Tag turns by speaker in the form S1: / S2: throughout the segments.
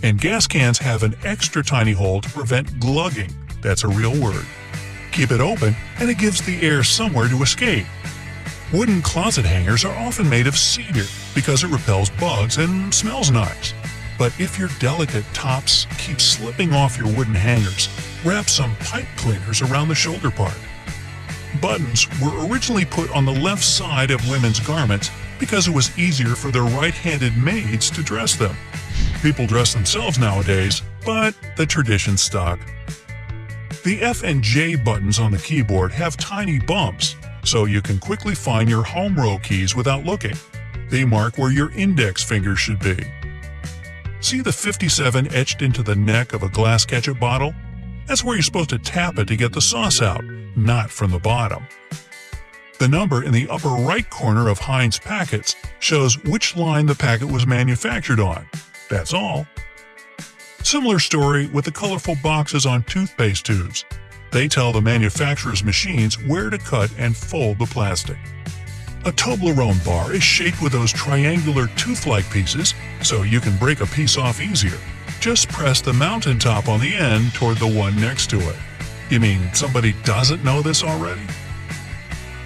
S1: And gas cans have an extra tiny hole to prevent glugging. That's a real word. Keep it open and it gives the air somewhere to escape. Wooden closet hangers are often made of cedar because it repels bugs and smells nice. But if your delicate tops keep slipping off your wooden hangers, wrap some pipe cleaners around the shoulder part. Buttons were originally put on the left side of women's garments because it was easier for their right-handed maids to dress them. People dress themselves nowadays, but the tradition stuck. The F and J buttons on the keyboard have tiny bumps, so you can quickly find your home row keys without looking. They mark where your index finger should be. See the 57 etched into the neck of a glass ketchup bottle? That's where you're supposed to tap it to get the sauce out, not from the bottom. The number in the upper right corner of Heinz packets shows which line the packet was manufactured on. That's all. Similar story with the colorful boxes on toothpaste tubes. They tell the manufacturer's machines where to cut and fold the plastic. A Toblerone bar is shaped with those triangular tooth-like pieces, so you can break a piece off easier. Just press the mountaintop on the end toward the one next to it. You mean somebody doesn't know this already?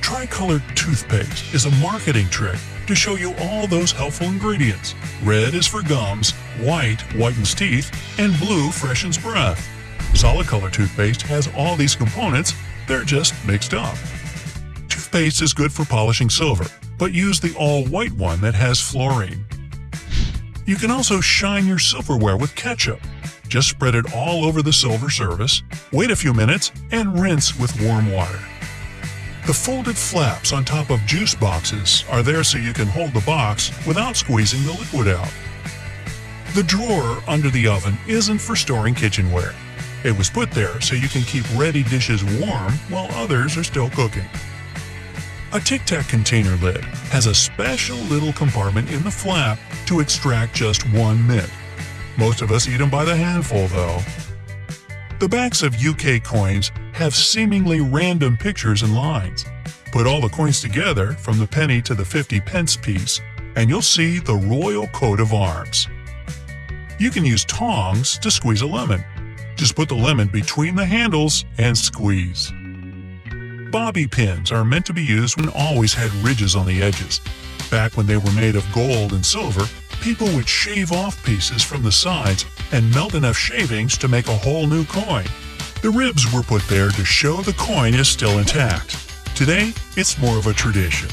S1: Tricolored toothpaste is a marketing trick to show you all those helpful ingredients. Red is for gums, white whitens teeth, and blue freshens breath. Solid color toothpaste has all these components, they're just mixed up. Toothpaste is good for polishing silver, but use the all-white one that has fluorine. You can also shine your silverware with ketchup. Just spread it all over the silver surface, wait a few minutes, and rinse with warm water. The folded flaps on top of juice boxes are there so you can hold the box without squeezing the liquid out. The drawer under the oven isn't for storing kitchenware. It was put there so you can keep ready dishes warm while others are still cooking. A Tic Tac container lid has a special little compartment in the flap to extract just one mint. Most of us eat them by the handful, though. The backs of UK coins have seemingly random pictures and lines. Put all the coins together, from the penny to the 50-pence piece, and you'll see the royal coat of arms. You can use tongs to squeeze a lemon. Just put the lemon between the handles and squeeze. Bobby pins are meant to be used when always had ridges on the edges. Back when they were made of gold and silver, people would shave off pieces from the sides and melt enough shavings to make a whole new coin. The ribs were put there to show the coin is still intact. Today, it's more of a tradition.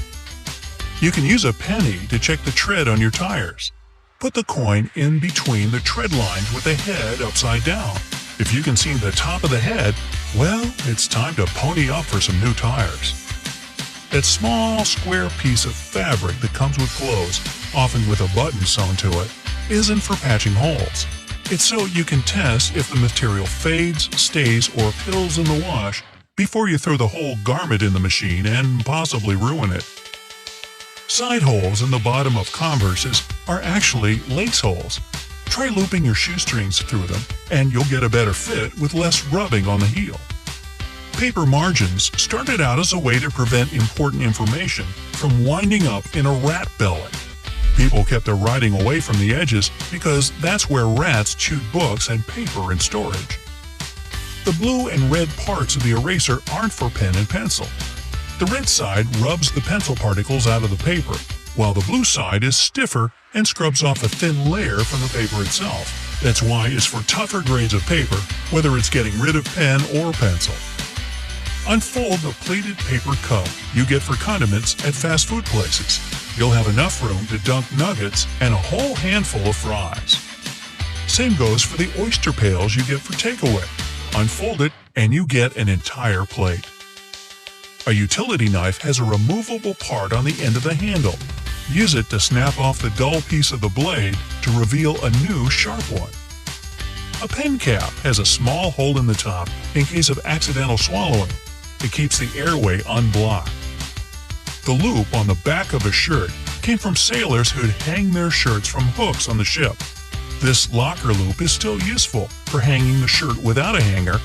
S1: You can use a penny to check the tread on your tires. Put the coin in between the tread lines with the head upside down. If you can see the top of the head, well, it's time to pony up for some new tires. That small, square piece of fabric that comes with clothes, often with a button sewn to it, isn't for patching holes. It's so you can test if the material fades, stays, or pills in the wash before you throw the whole garment in the machine and possibly ruin it. Side holes in the bottom of Converses are actually lace holes. Try looping your shoestrings through them, and you'll get a better fit with less rubbing on the heel. Paper margins started out as a way to prevent important information from winding up in a rat belly. People kept their writing away from the edges because that's where rats chewed books and paper in storage. The blue and red parts of the eraser aren't for pen and pencil. The red side rubs the pencil particles out of the paper, while the blue side is stiffer and scrubs off a thin layer from the paper itself. That's why it's for tougher grades of paper, whether it's getting rid of pen or pencil. Unfold the pleated paper cup you get for condiments at fast food places. You'll have enough room to dunk nuggets and a whole handful of fries. Same goes for the oyster pails you get for takeaway. Unfold it and you get an entire plate. A utility knife has a removable part on the end of the handle. Use it to snap off the dull piece of the blade to reveal a new sharp one. A pen cap has a small hole in the top in case of accidental swallowing. It keeps the airway unblocked. The loop on the back of a shirt came from sailors who'd hang their shirts from hooks on the ship. This locker loop is still useful for hanging the shirt without a hanger.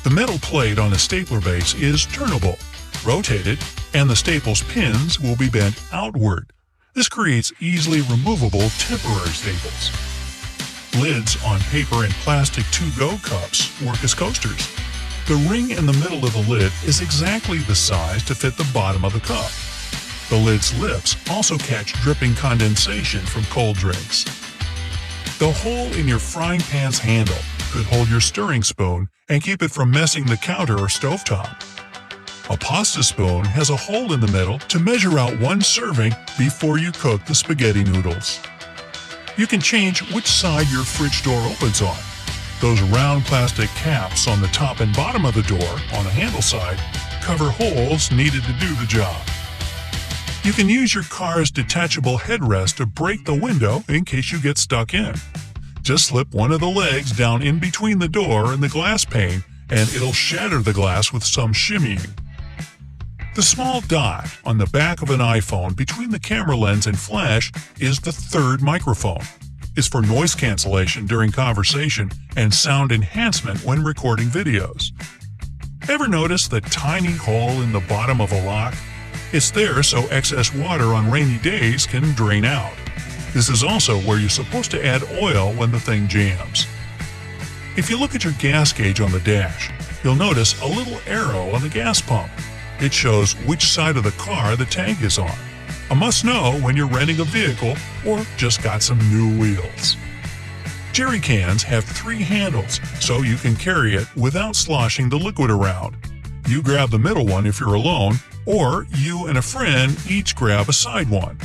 S1: The metal plate on the stapler base is turnable. Rotate it, and the staple's pins will be bent outward. This creates easily removable temporary staples. Lids on paper and plastic to-go cups work as coasters. The ring in the middle of the lid is exactly the size to fit the bottom of the cup. The lid's lips also catch dripping condensation from cold drinks. The hole in your frying pan's handle could hold your stirring spoon and keep it from messing the counter or stovetop. A pasta spoon has a hole in the middle to measure out one serving before you cook the spaghetti noodles. You can change which side your fridge door opens on. Those round plastic caps on the top and bottom of the door on the handle side cover holes needed to do the job. You can use your car's detachable headrest to break the window in case you get stuck in. Just slip one of the legs down in between the door and the glass pane, and it'll shatter the glass with some shimmying. The small dot on the back of an iPhone between the camera lens and flash is the third microphone. It's for noise cancellation during conversation and sound enhancement when recording videos. Ever notice the tiny hole in the bottom of a lock? It's there so excess water on rainy days can drain out. This is also where you're supposed to add oil when the thing jams. If you look at your gas gauge on the dash, you'll notice a little arrow on the gas pump. It shows which side of the car the tank is on. A must-know when you're renting a vehicle or just got some new wheels. Jerry cans have 3 handles, so you can carry it without sloshing the liquid around. You grab the middle one if you're alone, or you and a friend each grab a side one.